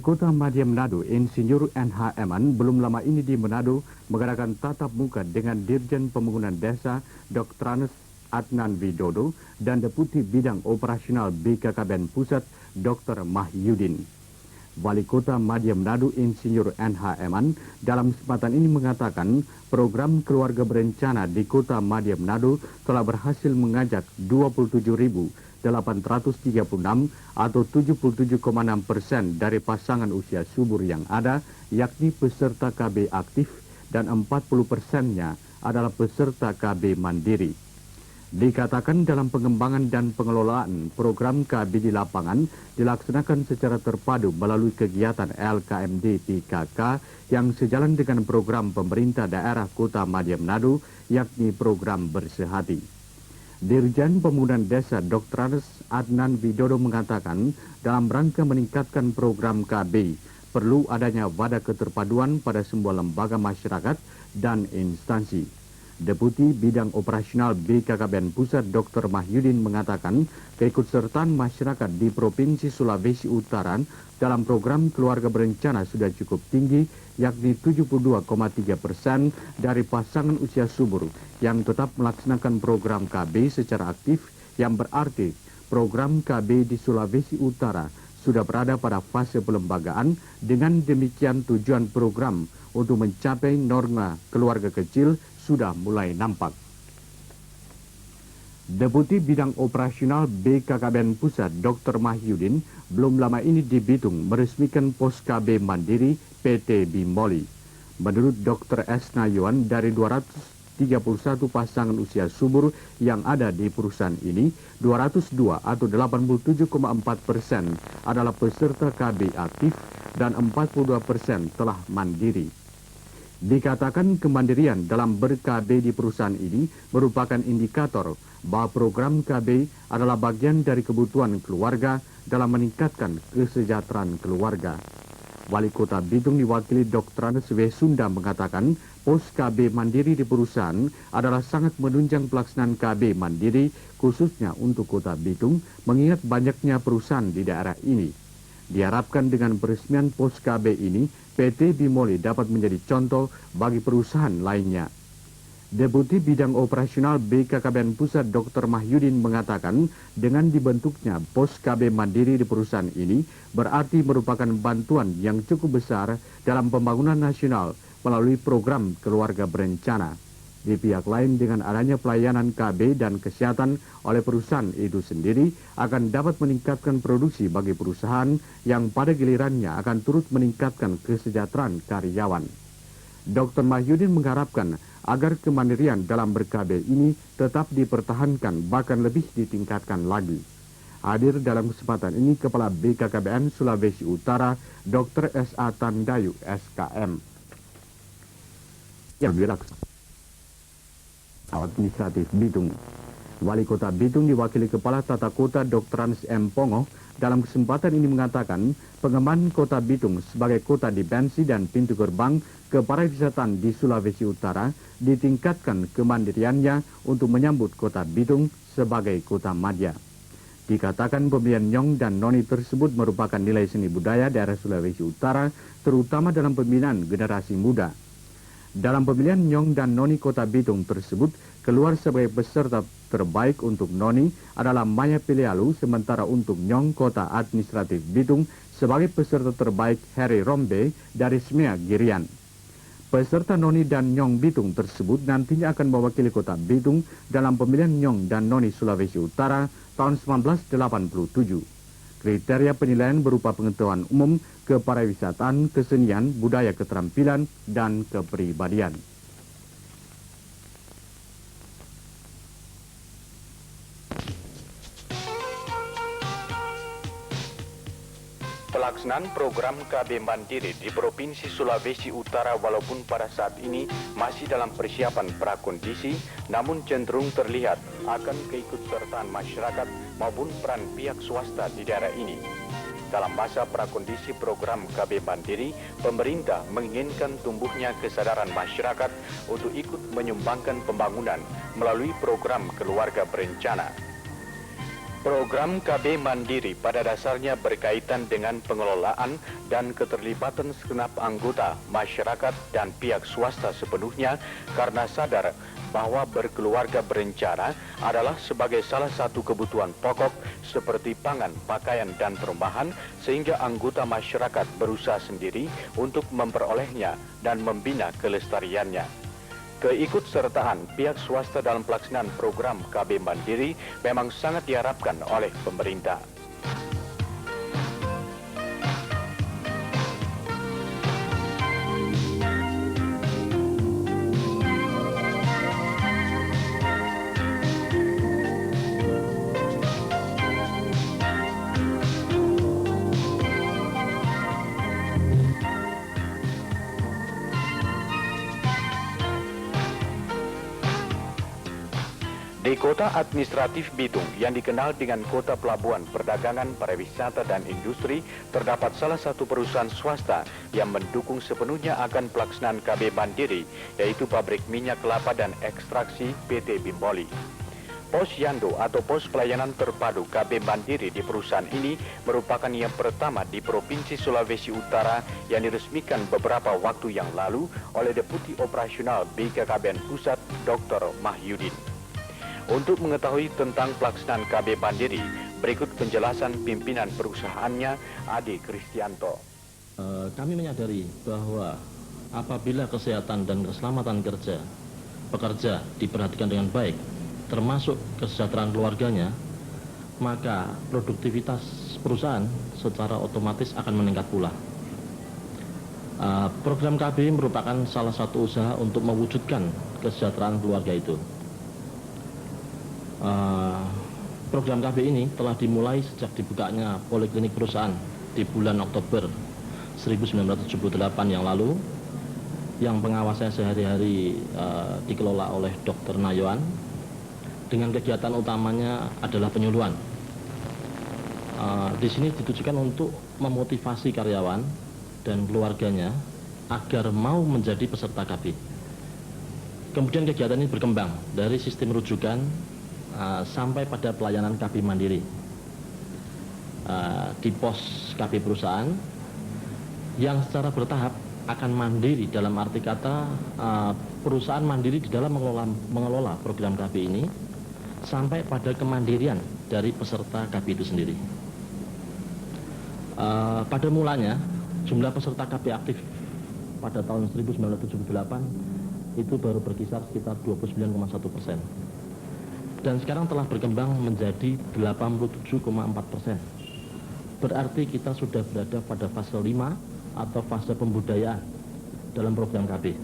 Kota Madya Manado, Insinyur NH Eman belum lama ini di Manado mengadakan tatap muka dengan Dirjen Pembangunan Desa Dr. Adnan Widodo dan Deputi Bidang Operasional BKKBN Pusat Dr. Mahyudin. Wali Kota Madya Manado Insinyur NH Eman dalam kesempatan ini mengatakan program keluarga berencana di Kota Madya Manado telah berhasil mengajak 27.836 atau 77,6% dari pasangan usia subur yang ada, yakni peserta KB aktif dan 40%-nya adalah peserta KB mandiri. Dikatakan dalam pengembangan dan pengelolaan program KB di lapangan dilaksanakan secara terpadu melalui kegiatan LKMD 3K yang sejalan dengan program pemerintah daerah Kota Madya Manado, yakni program Bersehati. Dirjen Pembangunan Desa Dr. Adnan Widodo mengatakan dalam rangka meningkatkan program KB perlu adanya wadah keterpaduan pada semua lembaga masyarakat dan instansi. Deputi Bidang Operasional BKKBN Pusat Dr. Mahyudin mengatakan keikutsertaan masyarakat di Provinsi Sulawesi Utara dalam program keluarga berencana sudah cukup tinggi, yakni 72,3% dari pasangan usia subur yang tetap melaksanakan program KB secara aktif, yang berarti program KB di Sulawesi Utara sudah berada pada fase pelembagaan. Dengan demikian tujuan program untuk mencapai norma keluarga kecil sudah mulai nampak. Deputi Bidang Operasional BKKBN Pusat Dr. Mahyudin belum lama ini di Bitung meresmikan pos KB Mandiri PT Bimoli. Menurut Dr. S. Nayuan, dari 231 pasangan usia subur yang ada di perusahaan ini, 202 atau 87,4% adalah peserta KB aktif dan 42% telah mandiri. Dikatakan kemandirian dalam ber-KB di perusahaan ini merupakan indikator bahwa program KB adalah bagian dari kebutuhan keluarga dalam meningkatkan kesejahteraan keluarga. Wali Kota Bitung diwakili Dr. W. Sunda mengatakan pos KB mandiri di perusahaan adalah sangat menunjang pelaksanaan KB mandiri khususnya untuk Kota Bitung mengingat banyaknya perusahaan di daerah ini. Diharapkan dengan peresmian pos KB ini, PT Bimoli dapat menjadi contoh bagi perusahaan lainnya. Deputi Bidang Operasional BKKBN Pusat Dr. Mahyudin mengatakan dengan dibentuknya pos KB mandiri di perusahaan ini berarti merupakan bantuan yang cukup besar dalam pembangunan nasional melalui program keluarga berencana. Di pihak lain, dengan adanya pelayanan KB dan kesehatan oleh perusahaan itu sendiri akan dapat meningkatkan produksi bagi perusahaan yang pada gilirannya akan turut meningkatkan kesejahteraan karyawan. Dr. Mahyudin mengharapkan agar kemandirian dalam ber-KB ini tetap dipertahankan, bahkan lebih ditingkatkan lagi. Hadir dalam kesempatan ini Kepala BKKBN Sulawesi Utara, Dr. S.A. Tandayu, SKM. Yang dilaksanakan Administratif Bitung. Wali Kota Bitung diwakili Kepala Tata Kota Dr. M. Pongo dalam kesempatan ini mengatakan pengembangan Kota Bitung sebagai kota dimensi dan pintu gerbang kepariwisataan di Sulawesi Utara ditingkatkan kemandiriannya untuk menyambut Kota Bitung sebagai kota madya. Dikatakan pemilihan Nyong dan Noni tersebut merupakan nilai seni budaya daerah Sulawesi Utara, terutama dalam pembinaan generasi muda. Dalam pemilihan Nyong dan Noni Kota Bitung tersebut, keluar sebagai peserta terbaik untuk Noni adalah Maya Pilialu, sementara untuk Nyong Kota Administratif Bitung sebagai peserta terbaik Heri Rombe dari Smea Girian. Peserta Noni dan Nyong Bitung tersebut nantinya akan mewakili Kota Bitung dalam pemilihan Nyong dan Noni Sulawesi Utara tahun 1987. Kriteria penilaian berupa pengetahuan umum, kepariwisataan, kesenian, budaya keterampilan, dan kepribadian. Pelaksanaan program KB Mandiri di Provinsi Sulawesi Utara walaupun pada saat ini masih dalam persiapan prakondisi, namun cenderung terlihat akan keikutsertaan masyarakat maupun peran pihak swasta di daerah ini. Dalam masa prakondisi program KB Mandiri, pemerintah menginginkan tumbuhnya kesadaran masyarakat untuk ikut menyumbangkan pembangunan melalui program keluarga berencana. Program KB Mandiri pada dasarnya berkaitan dengan pengelolaan dan keterlibatan segenap anggota, masyarakat dan pihak swasta sepenuhnya karena sadar bahwa berkeluarga berencana adalah sebagai salah satu kebutuhan pokok seperti pangan, pakaian dan perumahan sehingga anggota masyarakat berusaha sendiri untuk memperolehnya dan membina kelestariannya. Keikutsertaan pihak swasta dalam pelaksanaan program KB Mandiri memang sangat diharapkan oleh pemerintah. Di kota administratif Bitung yang dikenal dengan kota pelabuhan perdagangan, pariwisata dan industri, terdapat salah satu perusahaan swasta yang mendukung sepenuhnya akan pelaksanaan KB Mandiri, yaitu pabrik minyak kelapa dan ekstraksi PT Bimboli. Pos Yando atau pos pelayanan terpadu KB Mandiri di perusahaan ini merupakan yang pertama di Provinsi Sulawesi Utara yang diresmikan beberapa waktu yang lalu oleh Deputi Operasional BKKBN Pusat Dr. Mahyudin. Untuk mengetahui tentang pelaksanaan KB Mandiri, berikut penjelasan pimpinan perusahaannya, Ade Kristianto. Kami menyadari bahwa apabila kesehatan dan keselamatan pekerja diperhatikan dengan baik, termasuk kesejahteraan keluarganya, maka produktivitas perusahaan secara otomatis akan meningkat pula. Program KB merupakan salah satu usaha untuk mewujudkan kesejahteraan keluarga itu. Program KB ini telah dimulai sejak dibukanya poliklinik perusahaan di bulan Oktober 1978 yang lalu, yang pengawasnya sehari-hari dikelola oleh Dr. Nayoan, dengan kegiatan utamanya adalah penyuluhan. Di sini ditujukan untuk memotivasi karyawan dan keluarganya agar mau menjadi peserta KB. Kemudian kegiatan ini berkembang dari sistem rujukan sampai pada pelayanan KB Mandiri di pos KB perusahaan yang secara bertahap akan mandiri, dalam arti kata perusahaan mandiri di dalam mengelola program KB ini sampai pada kemandirian dari peserta KB itu sendiri. Pada mulanya jumlah peserta KB aktif pada tahun 1978 itu baru berkisar sekitar 29,1%. Dan sekarang telah berkembang menjadi 87,4%. Berarti kita sudah berada pada fase 5 atau fase pembudayaan dalam program KB.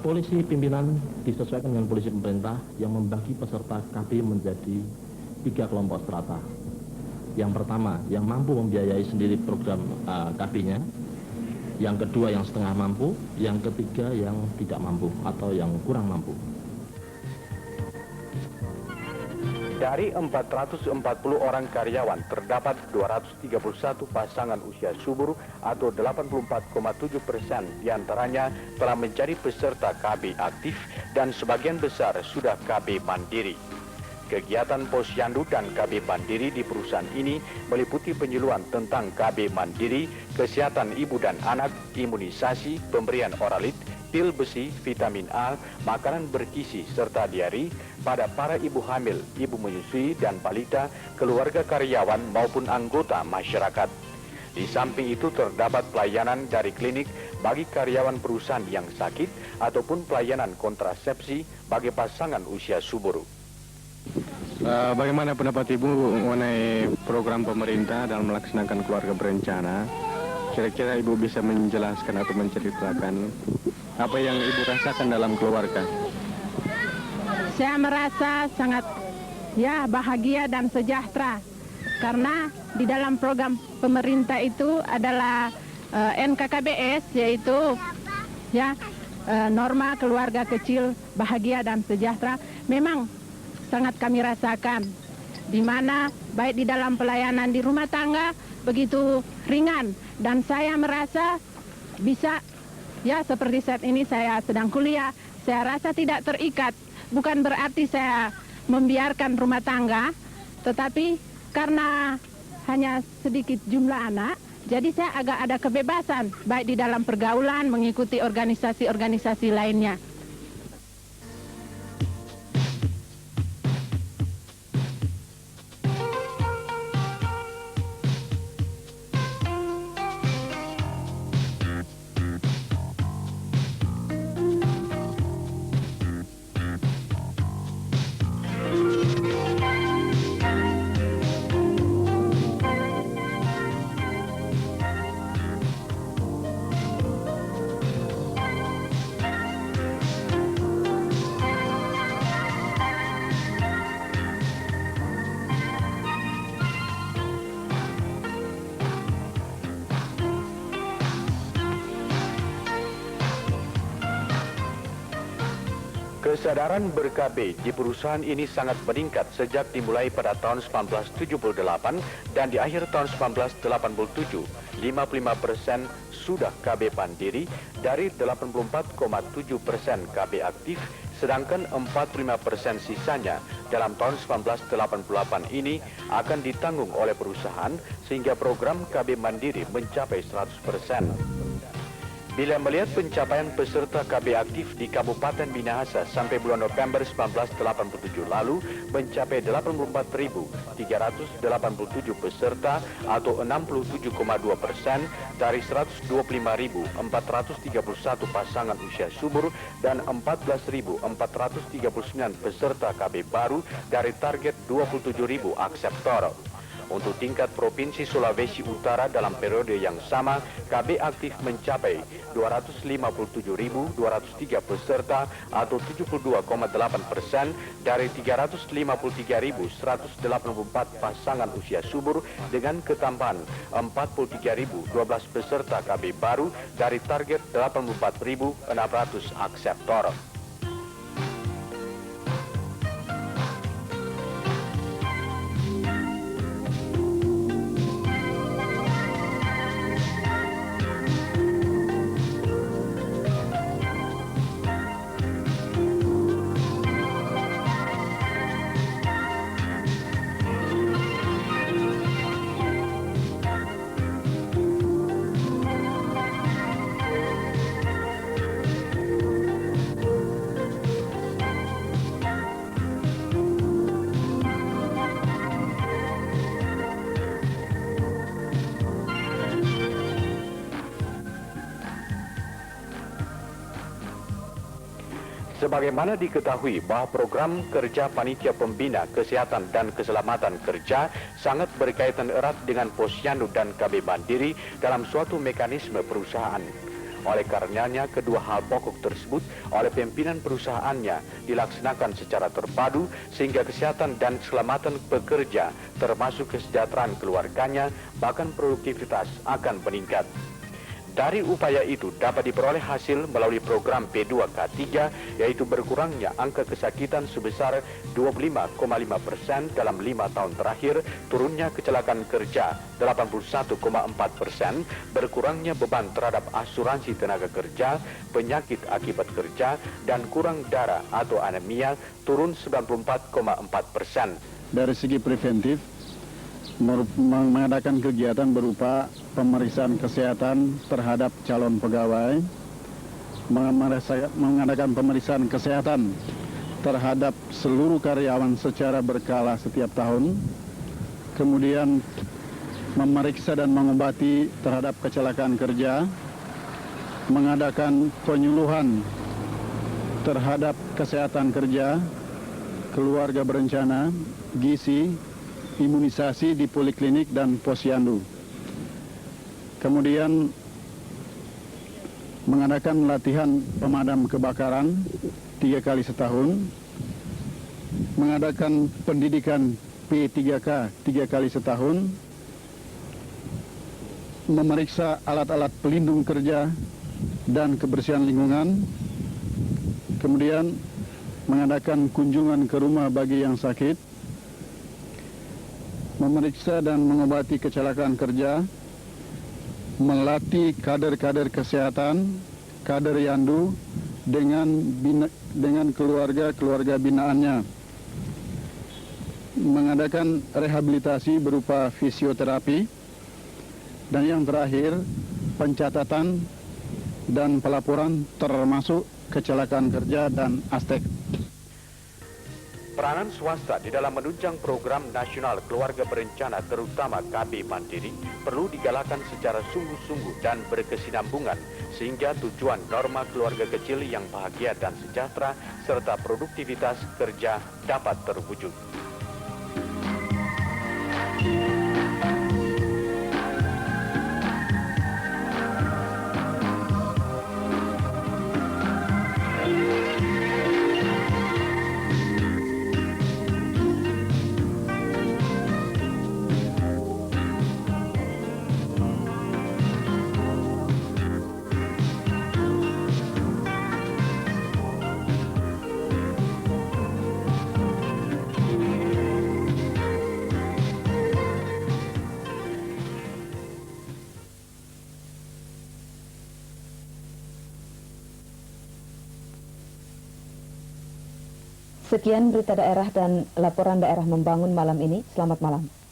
Polisi pimpinan disesuaikan dengan polisi pemerintah yang membagi peserta KB menjadi 3 kelompok strata. Yang pertama, yang mampu membiayai sendiri program KB-nya. Yang kedua, yang setengah mampu. Yang ketiga, yang tidak mampu atau yang kurang mampu. Dari 440 orang karyawan, terdapat 231 pasangan usia subur atau 84,7% diantaranya telah menjadi peserta KB aktif dan sebagian besar sudah KB Mandiri. Kegiatan Posyandu dan KB Mandiri di perusahaan ini meliputi penyuluhan tentang KB Mandiri, kesehatan ibu dan anak, imunisasi, pemberian oralit, pil besi, vitamin A, makanan bergizi, serta diari pada para ibu hamil, ibu menyusui, dan balita, keluarga karyawan maupun anggota masyarakat. Di samping itu terdapat pelayanan dari klinik bagi karyawan perusahaan yang sakit ataupun pelayanan kontrasepsi bagi pasangan usia subur. Bagaimana pendapat Ibu mengenai program pemerintah dalam melaksanakan keluarga berencana? Kira-kira Ibu bisa menjelaskan atau menceritakan apa yang Ibu rasakan dalam keluarga? Saya merasa sangat bahagia dan sejahtera karena di dalam program pemerintah itu adalah NKKBS, yaitu norma keluarga kecil bahagia dan sejahtera. Memang sangat kami rasakan, di mana baik di dalam pelayanan di rumah tangga begitu ringan, dan saya merasa bisa seperti saat ini saya sedang kuliah, saya rasa tidak terikat. Bukan berarti saya membiarkan rumah tangga, Tetapi karena hanya sedikit jumlah anak, jadi saya agak ada kebebasan baik di dalam pergaulan, mengikuti organisasi-organisasi lainnya. Kesadaran ber-KB di perusahaan ini sangat meningkat sejak dimulai pada tahun 1978 dan di akhir tahun 1987, 55% sudah KB mandiri dari 84,7% KB aktif, sedangkan 45% sisanya dalam tahun 1988 ini akan ditanggung oleh perusahaan sehingga program KB mandiri mencapai 100%. Bila melihat pencapaian peserta KB aktif di Kabupaten Minahasa sampai bulan November 1987 lalu mencapai 84.387 peserta atau 67,2% dari 125.431 pasangan usia subur dan 14.439 peserta KB baru dari target 27.000 akseptor. Untuk tingkat Provinsi Sulawesi Utara dalam periode yang sama, KB aktif mencapai 257.203 peserta atau 72,8% dari 353.184 pasangan usia subur dengan ketambahan 43.012 peserta KB baru dari target 84.600 akseptor. Sebagaimana diketahui bahwa program kerja Panitia Pembina Kesehatan dan Keselamatan Kerja sangat berkaitan erat dengan Posyandu dan KB Mandiri dalam suatu mekanisme perusahaan. Oleh karenanya, kedua hal pokok tersebut oleh pimpinan perusahaannya dilaksanakan secara terpadu sehingga kesehatan dan keselamatan pekerja termasuk kesejahteraan keluarganya bahkan produktivitas akan meningkat. Dari upaya itu dapat diperoleh hasil melalui program P2K3 yaitu berkurangnya angka kesakitan sebesar 25,5% dalam 5 tahun terakhir, turunnya kecelakaan kerja 81,4%, berkurangnya beban terhadap asuransi tenaga kerja, penyakit akibat kerja, dan kurang darah atau anemia turun 94,4%. Dari segi preventif, mengadakan kegiatan berupa pemeriksaan kesehatan terhadap calon pegawai, mengadakan pemeriksaan kesehatan terhadap seluruh karyawan secara berkala setiap tahun, kemudian memeriksa dan mengobati terhadap kecelakaan kerja, mengadakan penyuluhan terhadap kesehatan kerja, keluarga berencana, gizi, imunisasi di poliklinik dan posyandu. Kemudian mengadakan latihan pemadam kebakaran 3 kali setahun, mengadakan pendidikan P3K 3 kali setahun, memeriksa alat-alat pelindung kerja dan kebersihan lingkungan, kemudian mengadakan kunjungan ke rumah bagi yang sakit, memeriksa dan mengobati kecelakaan kerja, melatih kader-kader kesehatan, kader Yandu dengan keluarga binaannya, mengadakan rehabilitasi berupa fisioterapi, dan yang terakhir pencatatan dan pelaporan termasuk kecelakaan kerja dan aspek. Peranan swasta di dalam menunjang program nasional keluarga berencana terutama KB Mandiri perlu digalakan secara sungguh-sungguh dan berkesinambungan sehingga tujuan norma keluarga kecil yang bahagia dan sejahtera serta produktivitas kerja dapat terwujud. Sekian berita daerah dan laporan daerah membangun malam ini. Selamat malam.